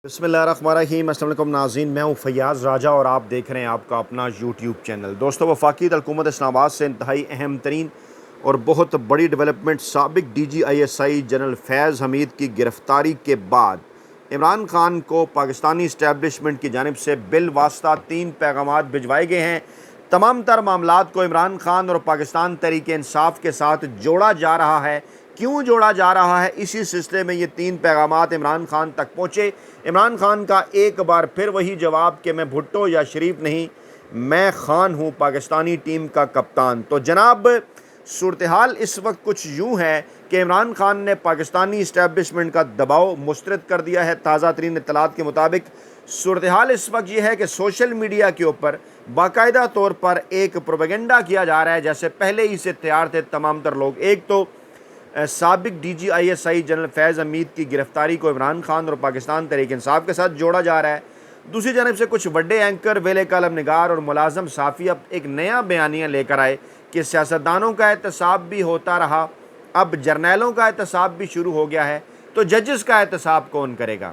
बिस्मिल्लाहिर्रहमानिर्रहीम। अस्सलाम वालेकुम नाज़रीन, मैं हूँ फ़ैयाज़ राजा और आप देख रहे हैं आपका अपना यूट्यूब चैनल। दोस्तों, वफाकी हुकूमत इस्लामाबाद से इंतहाई अहम तरीन और बहुत बड़ी डेवलपमेंट साबिक DGISI जनरल फैज़ हमीद की गिरफ़्तारी के बाद इमरान खान को पाकिस्तानी इस्टेबलिशमेंट की जानिब से बिलवास्ता 3 पैगामात भिजवाए गए हैं। तमाम तर मामलात को इमरान खान और पाकिस्तान तहरीक-ए-इंसाफ़ के साथ जोड़ा जा रहा है। क्यों जोड़ा जा रहा है, इसी सिलसिले में ये 3 पैगामात इमरान खान तक पहुँचे। इमरान खान का एक बार फिर वही जवाब कि मैं भुट्टो या शरीफ नहीं, मैं खान हूँ, पाकिस्तानी टीम का कप्तान। तो जनाब, सूरत हाल इस वक्त कुछ यूँ है कि इमरान खान ने पाकिस्तानी इस्टेब्लिशमेंट का दबाव मुस्तरद कर दिया है। ताज़ा तरीन इत्तलात के मुताबिक सूरत हाल इस वक्त यह है कि सोशल मीडिया के ऊपर बाकायदा तौर पर एक प्रोपेगेंडा किया जा रहा है, जैसे पहले ही से तैयार थे तमाम तर लोग। एक तो साबिक DGISI जनरल फैज़ हमीद की गिरफ्तारी को इमरान खान और पाकिस्तान तहरीक इंसाफ के साथ जोड़ा जा रहा है। दूसरी जानब से कुछ बड़े एंकर, वेले कलम निगार और मुलाजम साफ़ी अब एक नया बयानिया लेकर आए कि सियासतदानों का एहतसाब भी होता रहा, अब जर्नैलों का एहतसाब भी शुरू हो गया है, तो जजेस का एहतसाब कौन करेगा।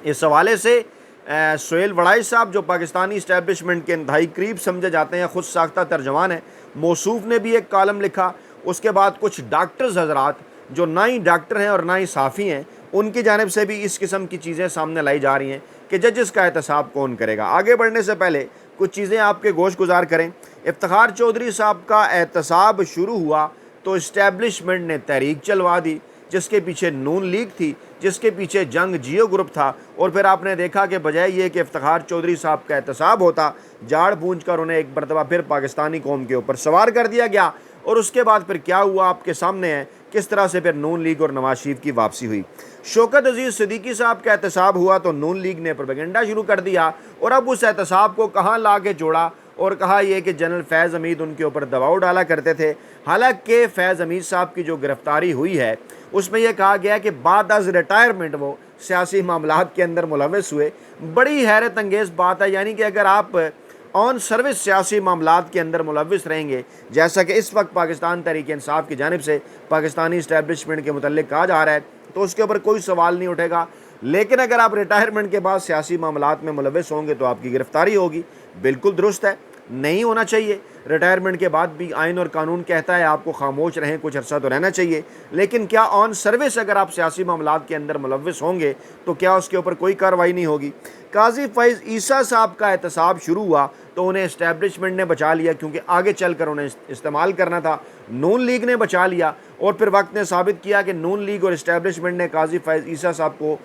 इस हवाले से सुहेल वड़ाई साहब, जो पाकिस्तानी इस्टेब्लिशमेंट के इंतहाई करीब समझे जाते हैं, ख़ुद साख्ता तर्जमान है, मौसूफ़ ने भी एक कॉलम लिखा। उसके बाद कुछ डॉक्टर्स हजरात जो ना ही डॉक्टर हैं और ना ही साफ़ी हैं, उनकी जानिब से भी इस किस्म की चीज़ें सामने लाई जा रही हैं कि जजेस का एहतसाब कौन करेगा। आगे बढ़ने से पहले कुछ चीज़ें आपके गोश गुजार करें। इफ्तिखार चौधरी साहब का एहतसाब शुरू हुआ तो इस्टेब्लिशमेंट ने तहरीक चलवा दी, जिसके पीछे नून लीग थी, जिसके पीछे जंग जियो ग्रुप था। और फिर आपने देखा कि बजाय ये कि इफ्तिखार चौधरी साहब का एहतसाब होता, झाड़ बूंझ कर उन्हें एक मरतबा फिर पाकिस्तानी कौम के ऊपर सवार कर दिया गया। और उसके बाद फिर क्या हुआ आपके सामने है, किस तरह से फिर नून लीग और नवाज शरीफ की वापसी हुई। शौकत अजीज़ सिद्दीकी साहब का एहतसाब हुआ तो नून लीग ने प्रोपेगेंडा शुरू कर दिया और अब उस एहतसाब को कहाँ ला के जोड़ा और कहा यह कि जनरल फैज़ हमीद उनके ऊपर दबाव डाला करते थे। हालांकि फैज़ हमीद साहब की जो गिरफ्तारी हुई है उसमें यह कहा गया कि बाद अज रिटायरमेंट वो सियासी मामलात के अंदर मुलव्वस हुए। बड़ी हैरत अंगेज़ बात है, यानी कि अगर आप ऑन सर्विस सियासी मामलात के अंदर मुलव्वस रहेंगे, जैसा कि इस वक्त पाकिस्तान तहरीक इंसाफ की जानिब से पाकिस्तानी इस्टेब्लिशमेंट के मुतल्लिक कहा जा रहा है, तो उसके ऊपर कोई सवाल नहीं उठेगा। लेकिन अगर आप रिटायरमेंट के बाद सियासी मामलात में मुलव्वस होंगे तो आपकी गिरफ्तारी होगी। बिल्कुल दुरुस्त है, नहीं होना चाहिए। रिटायरमेंट के बाद भी आइन और कानून कहता है आपको खामोश रहें, कुछ अर्सा तो रहना चाहिए। लेकिन क्या ऑन सर्विस अगर आप सियासी मामलात के अंदर मुलव्वस होंगे तो क्या उसके ऊपर कोई कार्रवाई नहीं होगी। काजी फैज़ ईसा साहब का एहतसाब शुरू हुआ तो उन्हें इस्टेब्लिशमेंट ने बचा लिया, क्योंकि आगे चलकर उन्हें इस्तेमाल करना था। नून लीग ने बचा लिया और फिर वक्त ने साबित किया कि नून लीग और इस्टेब्लिशमेंट ने काजी फैज़ ईसा साहब को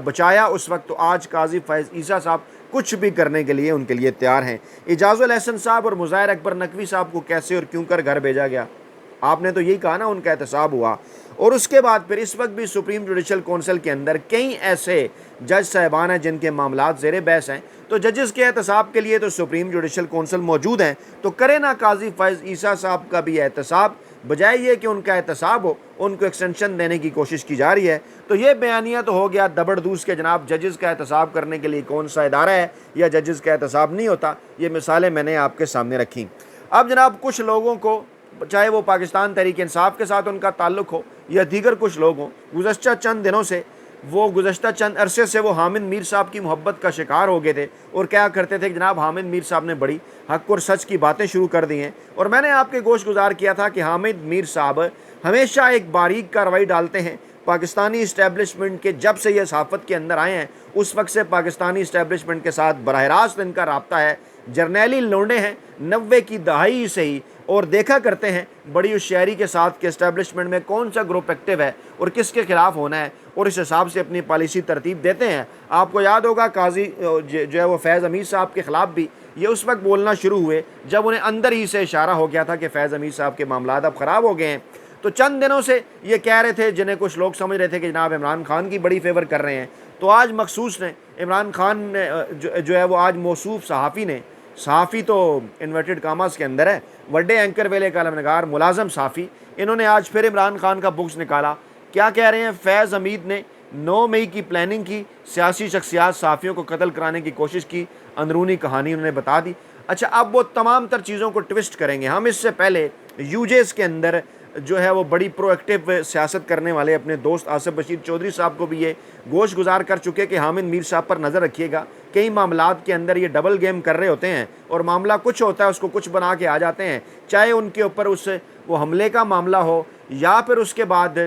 बचाया उस वक्त। तो आज काजी फैज़ ईसा साहब कुछ भी करने के लिए उनके लिए तैयार हैं। इजाज़ुल हसन साहब और मुज़ाहिर अकबर नकवी साहब को कैसे और क्यों कर घर भेजा गया, आपने तो यही कहा ना, उनका एहतसाब हुआ। और उसके बाद फिर इस वक्त भी सुप्रीम जुडिशल कौंसिल के अंदर कई ऐसे जज साहिबान हैं जिनके मामलात ज़ेर बहस हैं, तो जजेस के एहतसाब के लिए तो सुप्रीम जुडिशल कौंसिल मौजूद हैं, तो करे ना काजी फैज़ ईसा साहब का भी एहतसाब। बजाय ये कि उनका एहतसाब हो, उनको एक्सटेंशन देने की कोशिश की जा रही है। तो ये बयानिया तो हो गया दबड़दूस के जनाब, जजेस का एहतसाब करने के लिए कौन सा इदारा है या जजेस का एहतसाब नहीं होता। ये मिसालें मैंने आपके सामने रखी। अब जनाब, कुछ लोगों को, चाहे वो पाकिस्तान तहरीक इंसाफ के साथ उनका ताल्लुक़ हो या दीगर कुछ लोग हों, गुज़श्ता चंद दिनों से गुज़श्ता चंद अरसे से वो हामिद मीर साहब की मोहब्बत का शिकार हो गए थे और क्या करते थे कि जनाब हामिद मीर साहब ने बड़ी हक और सच की बातें शुरू कर दी हैं। और मैंने आपके गोश गुजार किया था कि हामिद मीर साहब हमेशा एक बारीक कार्रवाई डालते हैं। पाकिस्तानी इस्टेब्लिशमेंट के जब से ये सहाफ़त के अंदर आए हैं उस वक्त से पाकिस्तानी इस्टेब्लिशमेंट के साथ बराह रास्त इनका रब्ता है। जर्नैली लौंडे हैं 90 की दहाई से ही, और देखा करते हैं बड़ी होशियारी के साथ कि इस्टेब्लिशमेंट में कौन सा ग्रुप एक्टिव है और किसके खिलाफ होना है, और इस हिसाब से अपनी पॉलिसी तरतीब देते हैं। आपको याद होगा काजी जो है वो फैज़ हमीद साहब के ख़िलाफ़ भी ये उस वक्त बोलना शुरू हुए जब उन्हें अंदर ही से इशारा हो गया था कि फैज़ हमीद साहब के मामलात अब ख़राब हो गए हैं। तो चंद दिनों से ये कह रहे थे, जिन्हें कुछ लोग समझ रहे थे कि जनाब इमरान खान की बड़ी फेवर कर रहे हैं, तो आज मखसूस ने इमरान खान ने जो है वो आज मौसूफ़ सहाफ़ी ने, सहाफ़ी तो इन्वर्टेड कामास के अंदर है, बड़े एंकर, वेले कलम नगार, मुलाजम साफ़ी, इन्होंने आज फिर इमरान खान का बुक्स निकाला। क्या कह रहे हैं, फैज़ हमीद ने 9 मई की प्लानिंग की, सियासी शख्सियात साफ़ियों को कत्ल कराने की कोशिश की, अंदरूनी कहानी उन्होंने बता दी। अच्छा, अब वो तमाम तर चीज़ों को ट्विस्ट करेंगे। हम इससे पहले यूजेस के अंदर जो है वो बड़ी प्रोएक्टिव सियासत करने वाले अपने दोस्त आसिफ बशीर चौधरी साहब को भी ये गोश गुजार कर चुके कि हामिद मीर साहब पर नज़र रखिएगा। कई मामलात के अंदर ये डबल गेम कर रहे होते हैं और मामला कुछ होता है उसको कुछ बना के आ जाते हैं, चाहे उनके ऊपर उस वो हमले का मामला हो या फिर उसके बाद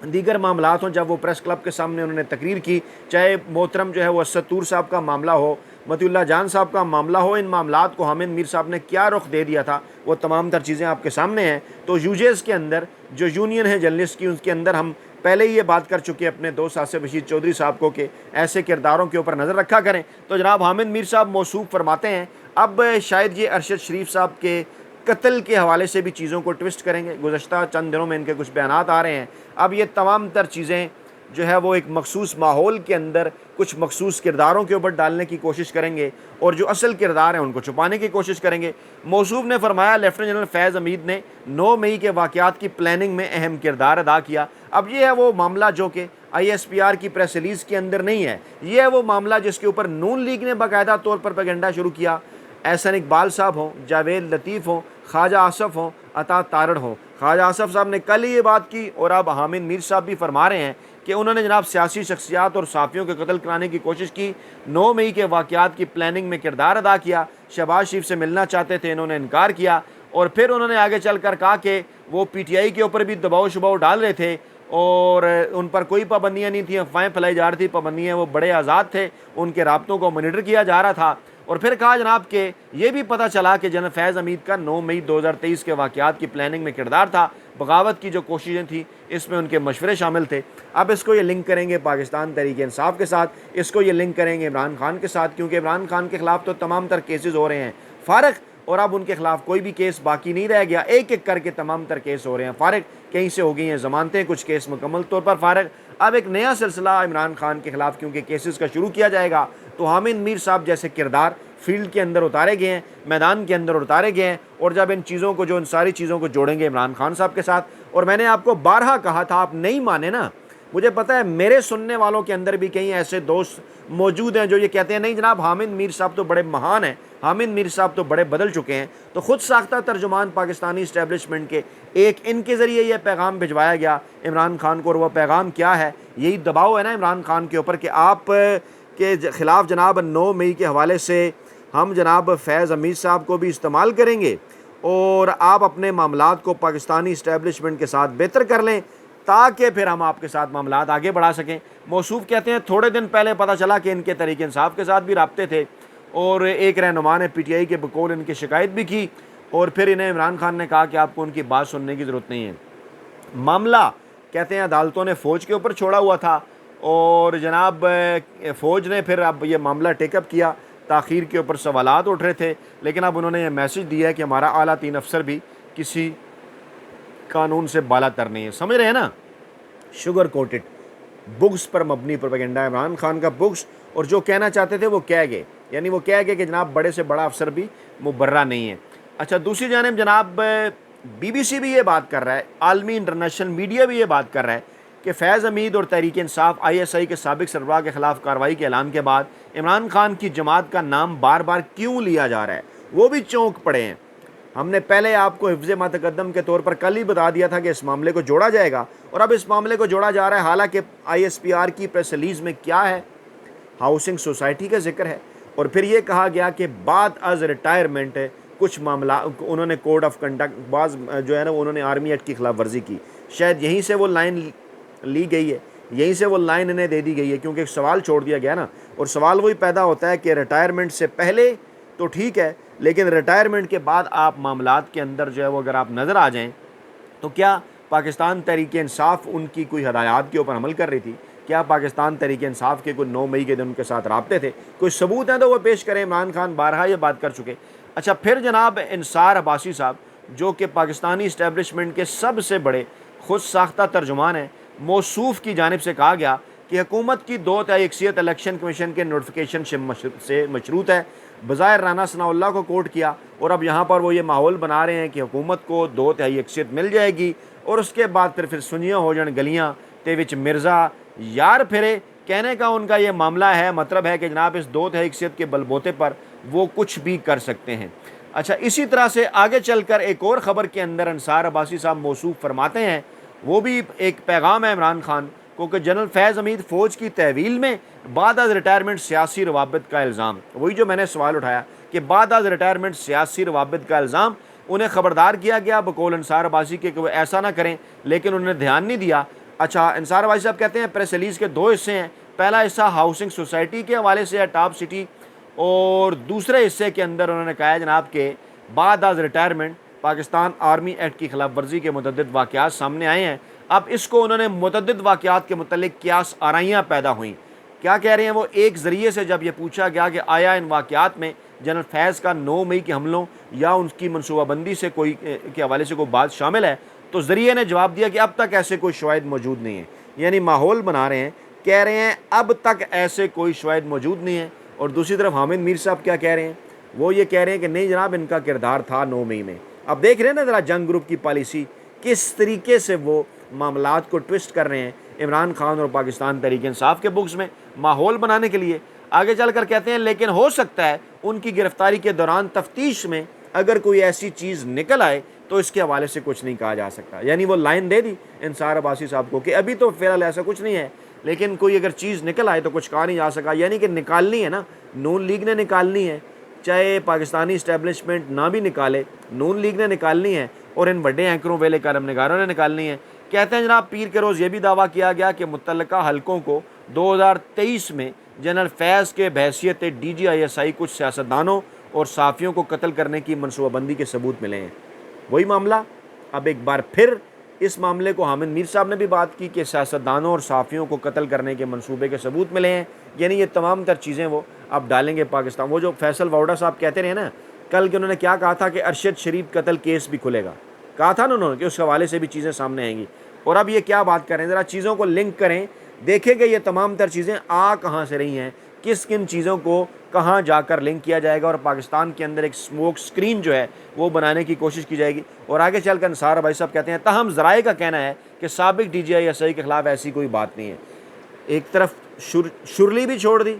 दीगर मामलात हों। जब वो प्रेस क्लब के सामने उन्होंने तकरीर की, चाहे मोहतरम जो है वो असदूर साहब का मामला हो, मतिउल्लाह जान साहब का मामला हो, इन मामलात को हामिद मीर साहब ने क्या रुख दे दिया था वो तमाम तर चीज़ें आपके सामने हैं। तो यूजेस के अंदर जो यूनियन है जर्नलिस्ट की, उसके अंदर हम पहले ही ये बात कर चुके अपने दोस्त आसिफ बशीर चौधरी साहब को कि ऐसे किरदारों के ऊपर नज़र रखा करें। तो जनाब हामिद मीर साहब मौसूफ फरमाते हैं अब शायद ये अरशद शरीफ साहब के कत्ल के हवाले से भी चीज़ों को ट्विस्ट करेंगे। गुज़श्ता चंद दिनों में इनके कुछ बयानात आ रहे हैं। अब ये तमाम तर चीज़ें जो है वो एक मखसूस माहौल के अंदर कुछ मखसूस किरदारों के ऊपर डालने की कोशिश करेंगे और जो असल किरदार हैं उनको छुपाने की कोशिश करेंगे। मौसूफ ने फरमाया लेफ्टिनेंट जनरल फैज़ हमीद ने 9 मई के वाक़यात की प्लानिंग में अहम किरदार अदा किया। अब ये है वो मामला जो कि ISPR की प्रेस रिलीज़ के अंदर नहीं है, ये है वो मामला जिसके ऊपर नून लीग ने बाकायदा तौर पर प्रोपेगेंडा शुरू किया। एहसन इकबाल साहब हों, जावेद लतीफ़ हों, ख्वाजा आसफ़ हों, अता तारड़ हों। ख्वाजा आसफ़ साहब ने कल ही ये बात की और अब हामिद मीर साहब भी फरमा रहे हैं कि उन्होंने जनाब सियासी शख्सियात और साफ़ियों के कत्ल कराने की कोशिश की। 9 मई के वाक़यात की प्लानिंग में किरदार अदा किया। शहबाज शरीफ से मिलना चाहते थे, इन्होंने इनकार किया और फिर उन्होंने आगे चल कर कहा कि वो PTI के ऊपर भी दबाव शबाव डाल रहे थे और उन पर कोई पाबंदियाँ नहीं थी, अफवाहें फैलाई जा रही थी, पाबंदियाँ वो बड़े आज़ाद थे, उनके राब्तों को मॉनिटर किया जा रहा था। और फिर कहा जनाब कि ये भी पता चला कि जनरल फैज़ हमीद का 9 मई 2023 के वाक़यात की प्लानिंग में किरदार था। बगावत की जो कोशिशें थी इसमें उनके मशवरे शामिल थे। अब इसको ये लिंक करेंगे पाकिस्तान तहरीक इंसाफ के साथ, इसको ये लिंक करेंगे इमरान खान के साथ, क्योंकि इमरान खान के ख़िलाफ़ तो तमाम तर केसेस हो रहे हैं फ़ारग और अब उनके खिलाफ कोई भी केस बाकी नहीं रह गया। एक एक करके तमाम तर केस हो रहे हैं फ़ारग, कहीं से हो गई हैं ज़मानतें, कुछ केस मुकम्मल तौर पर फ़ारग। अब एक नया सिलसिला इमरान खान के खिलाफ क्योंकि केसेस का शुरू किया जाएगा तो हामिद मीर साहब जैसे किरदार फील्ड के अंदर उतारे गए हैं, मैदान के अंदर उतारे गए हैं। और जब इन चीज़ों को इन सारी चीज़ों को जोड़ेंगे इमरान खान साहब के साथ, और मैंने आपको बारहा कहा था, आप नहीं माने ना, मुझे पता है मेरे सुनने वालों के अंदर भी कई ऐसे दोस्त मौजूद हैं जो ये कहते हैं नहीं जनाब हामिद मीर साहब तो बड़े महान हैं, हामिद मीर साहब तो बड़े बदल चुके हैं। तो खुद साख्ता तर्जुमान पाकिस्तानी इस्टेब्लिशमेंट के एक इनके ज़रिए यह पैगाम भिजवाया गया इमरान खान को, और वह पैगाम क्या है, यही दबाव है ना इमरान खान के ऊपर कि आप के ख़िलाफ़ जनाब 9 मई के हवाले से हम जनाब फैज़ हमीद साहब को भी इस्तेमाल करेंगे और आप अपने मामलात को पाकिस्तानी इस्टेब्लिशमेंट के साथ बेहतर कर लें ताकि फिर हम आपके साथ मामलात आगे बढ़ा सकें। मौसूफ कहते हैं थोड़े दिन पहले पता चला कि इनके तहरीक इंसाफ के साथ भी राब्ते थे और एक रहनुमा ने PTI के बकौल इनकी शिकायत भी की और फिर इन्हें इमरान खान ने कहा कि आपको उनकी बात सुनने की ज़रूरत नहीं है। मामला कहते हैं अदालतों ने फ़ौज के ऊपर छोड़ा हुआ था और जनाब फ़ौज ने फिर अब ये मामला टेकअप किया। ताख़ीर के ऊपर सवालात उठ रहे थे, लेकिन अब उन्होंने ये मैसेज दिया है कि हमारा आला 3 अफसर भी किसी कानून से बालातर नहीं है। समझ रहे हैं ना, शुगर कोटेड बुक्स पर मबनी प्रोपेगेंडा, इमरान खान का बुक्स, और जो कहना चाहते थे वो कह गए, यानी वो कह गए कि जनाब बड़े से बड़ा अफसर भी मुबर्रा नहीं है। अच्छा, दूसरी जानिब जनाब BBC भी ये बात कर रहा है, आलमी इंटरनेशनल मीडिया भी ये बात कर रहा है कि फैज़ हमीद और तहरीक इंसाफ ISI के साबिक सरबराह के ख़िलाफ़ कार्रवाई के ऐलान के बाद इमरान खान की जमात का नाम बार बार क्यों लिया जा रहा है, वो भी चौंक पड़े हैं। हमने पहले आपको हिफ्ज़ मतक़द्दम के तौर पर कल ही बता दिया था कि इस मामले को जोड़ा जाएगा और अब इस मामले को जोड़ा जा रहा है। हालांकि ISPR की प्रेस रिलीज़ में क्या है, हाउसिंग सोसाइटी का जिक्र है और फिर ये कहा गया कि बाद अज रिटायरमेंट कुछ मामला उन्होंने कोड ऑफ कंडक्ट बाज जो है ना उन्होंने आर्मी एक्ट की खिलाफ वर्जी की, शायद यहीं से वो लाइन ली गई है, यहीं से वो लाइन इन्हें दे दी गई है, क्योंकि एक सवाल छोड़ दिया गया ना, और सवाल वही पैदा होता है कि रिटायरमेंट से पहले तो ठीक है, लेकिन रिटायरमेंट के बाद आप मामलात के अंदर जो है वो अगर आप नज़र आ जाएं तो क्या पाकिस्तान तहरीक इंसाफ उनकी कोई हदायत के ऊपर अमल कर रही थी? क्या पाकिस्तान तहरीक इंसाफ के कोई 9 मई के दिन उनके साथ राब्ते थे? कोई सबूत हैं तो वो पेश करें। इमरान खान बारहा ये बात कर चुके। अच्छा, फिर जनाब इंसार अब्बासी साहब जो कि पाकिस्तानी इस्टेब्लिशमेंट के सबसे बड़े खुद साख्ता तर्जुमान हैं, मौसूफ की जानिब से कहा गया कि हुकूमत की 2/3 अक्सियत इलेक्शन कमीशन के नोटिफिकेशन से मशरूत है। बज़ाहिर राना सनाउल्लाह को कोर्ट किया और अब यहाँ पर वो ये माहौल बना रहे हैं कि हुकूमत को 2/3 अक्सियत मिल जाएगी और उसके बाद फिर सुनियाँ हो जान गलियाँ ते विच मिर्ज़ा यार फिरे। कहने का उनका ये मामला है, मतलब है कि जनाब इस 2/3 अक्सियत के बलबोते पर वो कुछ भी कर सकते हैं। अच्छा, इसी तरह से आगे चलकर एक और ख़बर के अंदर अंसार अब्बासी साहब मौसूफ फरमाते हैं, वो भी एक पैगाम है इमरान खान को कि जनरल फैज़ हमीद फ़ौज की तहवील में बाद अज़ रिटायरमेंट सियासी रवाबित का इल्ज़ाम। वही जो मैंने सवाल उठाया कि बाद अज़ रिटायरमेंट सियासी रवाबित का इल्ज़ाम, उन्हें ख़बरदार किया गया बकौल अंसार अब्बासी के कि वो ऐसा ना करें, लेकिन उन्होंने ध्यान नहीं दिया। अच्छा, अंसार अब्बासी साहब कहते हैं प्रेस रिलीज़ के दो हिस्से हैं, पहला हिस्सा हाउसिंग सोसाइटी के हवाले से है टॉप सिटी, और दूसरे हिस्से के अंदर उन्होंने कहा है जनाब के बाद आज रिटायरमेंट पाकिस्तान आर्मी एक्ट की खिलाफ वर्जी के मुतअद्दिद वाक़यात सामने आए हैं। अब इसको उन्होंने मुतअद्दिद वाक़यात के मुतल्लिक़ क़यास आराइयाँ पैदा हुई। क्या कह रहे हैं वो, एक ज़रिए से जब ये पूछा गया कि आया इन वाक़यात में जनरल फैज़ का 9 मई के हमलों या उनकी मनसूबाबंदी से कोई के हवाले से कोई बात शामिल है, तो ज़रिए ने जवाब दिया कि अब तक ऐसे कोई शवाहिद मौजूद नहीं है। यानी माहौल बना रहे हैं, कह रहे हैं अब तक ऐसे कोई शवाहिद मौजूद नहीं है। और दूसरी तरफ हामिद मीर साहब क्या कह रहे हैं, वो ये कह रहे हैं कि नहीं जनाब, इनका किरदार था 9 मई में। अब देख रहे हैं ना ज़रा जंग ग्रुप की पॉलिसी किस तरीके से वो मामलात को ट्विस्ट कर रहे हैं इमरान खान और पाकिस्तान तहरीक इंसाफ के बुक्स में माहौल बनाने के लिए। आगे चलकर कहते हैं लेकिन हो सकता है उनकी गिरफ्तारी के दौरान तफ्तीश में अगर कोई ऐसी चीज़ निकल आए तो इसके हवाले से कुछ नहीं कहा जा सकता। यानी वो लाइन दे दी अंसार अब्बासी साहब को कि अभी तो फ़िलहाल ऐसा कुछ नहीं है, लेकिन कोई अगर चीज़ निकल आए तो कुछ कहा नहीं जा सका। यानी कि निकालनी है ना, नून लीग ने निकालनी है, चाहे पाकिस्तानी इस्टेब्लिशमेंट ना भी निकाले, नून लीग ने निकालनी है और इन बड़े एंकरों वेले करम नगारों ने निकालनी है। कहते हैं जनाब पीर के रोज़ ये भी दावा किया गया कि मुतल्लिका हलकों को 2023 में जनरल फैज़ के बहैसियत DGISI कुछ सियासतदानों और साफ़ियों को कत्ल करने की मनसूबाबंदी के सबूत मिले हैं। वही मामला अब एक बार फिर इस मामले को हामिद मीर साहब ने भी बात की कि सियासतदानों और साफ़ियों को कत्ल करने के मंसूबे के सबूत मिले हैं। यानी ये तमाम तर चीज़ें वो अब डालेंगे पाकिस्तान। वो जो फैसल वाउडा साहब कहते रहे ना कल के, उन्होंने क्या कहा था कि अरशद शरीफ कत्ल केस भी खुलेगा, कहा था ना उन्होंने कि उस हवाले से भी चीज़ें सामने आएंगी। और अब ये क्या बात करें, ज़रा चीज़ों को लिंक करें, देखेंगे ये तमाम तर चीज़ें आ कहाँ से रही हैं, किस किन चीज़ों को कहाँ जाकर लिंक किया जाएगा और पाकिस्तान के अंदर एक स्मोक स्क्रीन जो है वो बनाने की कोशिश की जाएगी। और आगे चलकर अंसार भाई साहब कहते हैं ताहम ज़राए का कहना है कि साबिक DGISI के ख़िलाफ़ ऐसी कोई बात नहीं है। एक तरफ शुरली भी छोड़ दी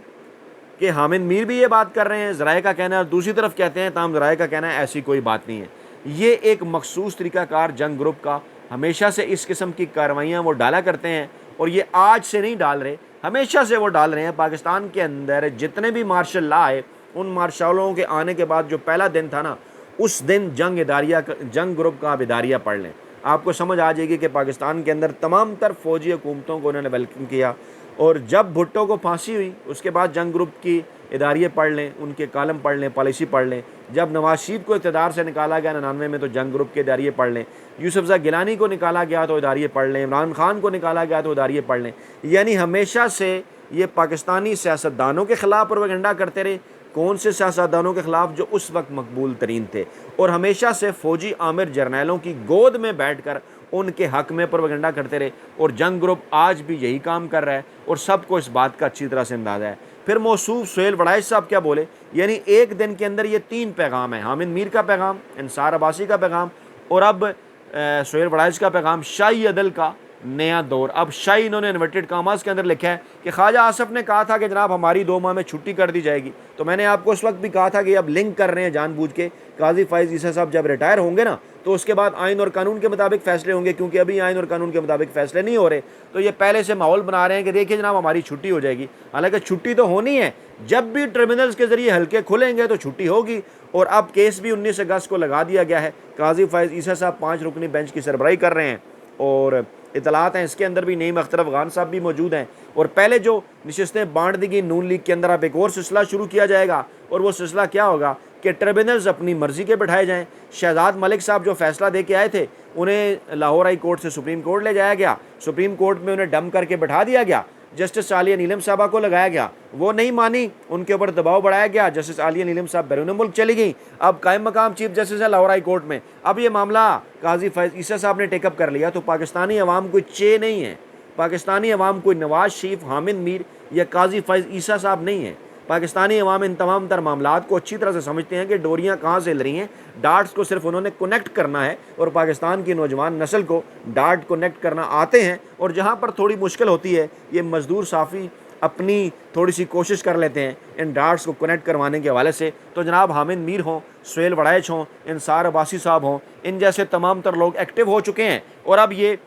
कि हामिद मीर भी ये बात कर रहे हैं, ज़राए का कहना है, और दूसरी तरफ कहते हैं ताहम ज़राए का कहना है ऐसी कोई बात नहीं है। ये एक मखसूस तरीक़ाकार जंग ग्रुप का हमेशा से इस किस्म की कार्रवाइयाँ वो डाला करते हैं, और ये आज से नहीं डाल रहे, हमेशा से वो डाल रहे हैं। पाकिस्तान के अंदर जितने भी मार्शल लॉ आए, उन मार्शलों के आने के बाद जो पहला दिन था ना, उस दिन जंग ग्रुप का आप इदारिया पढ़ लें, आपको समझ आ जाएगी कि पाकिस्तान के अंदर तमाम तर फौजी हुकूमतों को उन्होंने वेलकम किया। और जब भुट्टो को फांसी हुई उसके बाद जंग ग्रुप की इदारिये पढ़ लें, उनके कालम पढ़ लें, पॉलिसी पढ़ लें। जब नवाज शरीफ को इक़्तिदार से निकाला गया 99 में तो जंग ग्रुप के इदारिये पढ़ लें, यूसुफ़ज़ई गिलानी को निकाला गया तो इदारिये पढ़ लें, इमरान खान को निकाला गया तो इदारिये पढ़ लें। यानी हमेशा से ये पाकिस्तानी सियासतदानों के ख़िलाफ़ प्रोपेगेंडा करते रहे। कौन से सियासतदानों के ख़िलाफ़? जो उस वक्त मकबूल तरीन थे, और हमेशा से फ़ौजी आमिर जर्नैलों की गोद में बैठ कर उनके हक़ में प्रोपेगेंडा करते रहे। और जंग ग्रुप आज भी यही काम कर रहा है और सबको इस बात का अच्छी तरह से अंदाज़ा है। फिर मौसूफ सुहेल वड़ाइच साहब क्या बोले, यानी एक दिन के अंदर ये 3 पैगाम है, हामिद मीर का पैगाम, अंसार अब्बासी का पैगाम, और अब सुहेल वड़ाइच का पैगाम, शाही अदल का नया दौर। अब शाही इन्होंने इन्वर्टेड कामास के अंदर लिखा है कि ख्वाजा आसफ ने कहा था कि जनाब हमारी 2 माह में छुट्टी कर दी जाएगी। तो मैंने आपको उस वक्त भी कहा था कि अब लिंक कर रहे हैं जानबूझ के, काजी फ़ाइज़ ईसा साहब जब रिटायर होंगे ना तो उसके बाद आइन और कानून के मुताबिक फ़ैसले होंगे, क्योंकि अभी आइन और कानून के मुताबिक फ़ैसले नहीं हो रहे। तो ये पहले से माहौल बना रहे हैं कि देखिए जनाब हमारी छुट्टी हो जाएगी। हालांकि छुट्टी तो होनी है, जब भी ट्रिब्यूनल्स के ज़रिए हल्के खुलेंगे तो छुट्टी होगी। और अब केस भी 19 अगस्त को लगा दिया गया है। काजी फ़ाइज़ ईसा साहब 5 रुकनी बेंच की सरबराही कर रहे हैं, और इतलात हैं इसके अंदर भी नईम अख्तर अफ़गान साहब भी मौजूद हैं। और पहले जो नशिस्तें बांट दी गई नून लीग के अंदर, अब एक और सिलसिला शुरू किया जाएगा, और वो सिलसिला क्या होगा कि ट्रिब्यूनल्स अपनी मर्ज़ी के बैठाए जाएँ। शहजाद मलिक साहब जो फैसला दे के आए थे, उन्हें लाहौर हाई कोर्ट से सुप्रीम कोर्ट ले जाया गया, सुप्रीम कोर्ट में उन्हें डम करके बैठा दिया गया। जस्टिस आलिया नीलम साहबा को लगाया गया, वो नहीं मानी, उनके ऊपर दबाव बढ़ाया गया, जस्टिस आलिया नीलम साहब बैरून मुल्क चली गई। अब कायम मकाम चीफ जस्टिस है लाहौर हाई कोर्ट में। अब ये मामला काजी फ़ैज़ ईसा साहब ने टेकअप कर लिया। तो पाकिस्तानी अवाम कोई चे नहीं है, पाकिस्तानी अवाम कोई नवाज शरीफ, हामिद मीर या काजी फ़ैज़ ईसा साहब नहीं है। पाकिस्तानी अवाम इन तमाम तर मामलात को अच्छी तरह से समझते हैं कि डोरियाँ कहाँ से हिल रही हैं, डार्ट्स को सिर्फ उन्होंने कनेक्ट करना है, और पाकिस्तान की नौजवान नस्ल को डार्ट कनेक्ट करना आते हैं। और जहाँ पर थोड़ी मुश्किल होती है, ये मज़दूर साफ़ी अपनी थोड़ी सी कोशिश कर लेते हैं इन डार्ट्स को कनेक्ट करवाने के हवाले से, तो जनाब हामिद मीर हों, सुहेल वड़ाइच हों, इंसार अब्बासी साहब हों, इन जैसे तमाम तर लोग एक्टिव हो चुके हैं और अब ये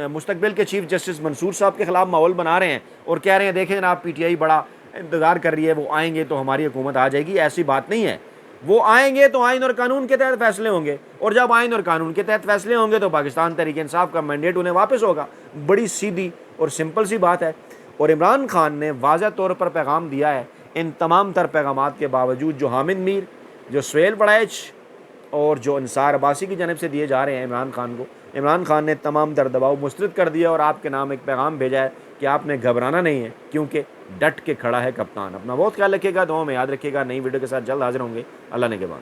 मुस्तकबिल के चीफ जस्टिस मंसूर साहब के ख़िलाफ़ माहौल बना रहे हैं और कह रहे हैं देखें जनाब PTI बड़ा इंतज़ार कर रही है, वो आएंगे तो हमारी हुकूमत आ जाएगी। ऐसी बात नहीं है, वो आएंगे तो आइन और कानून के तहत फैसले होंगे और जब आइन और कानून के तहत फैसले होंगे तो पाकिस्तान तहरीक इंसाफ का मैंडेट उन्हें वापस होगा। बड़ी सीधी और सिंपल सी बात है। और इमरान खान ने वाज़ह तौर पर पैगाम दिया है इन तमाम तर पैगामात के बावजूद, जो हामिद मीर, जो सुहेल वड़ाइच और जो इंसार अब्बासी की जानब से दिए जा रहे हैं इमरान खान को, इमरान खान ने तमाम तर दबाव मुस्तरद कर दिया और आपके नाम एक पैगाम भेजा है कि आपने घबराना नहीं है क्योंकि डट के खड़ा है कप्तान। अपना बहुत ख्याल रखिएगा, दुआ में याद रखिएगा। नई वीडियो के साथ जल्द हाजिर होंगे। अल्लाह ने के बाद।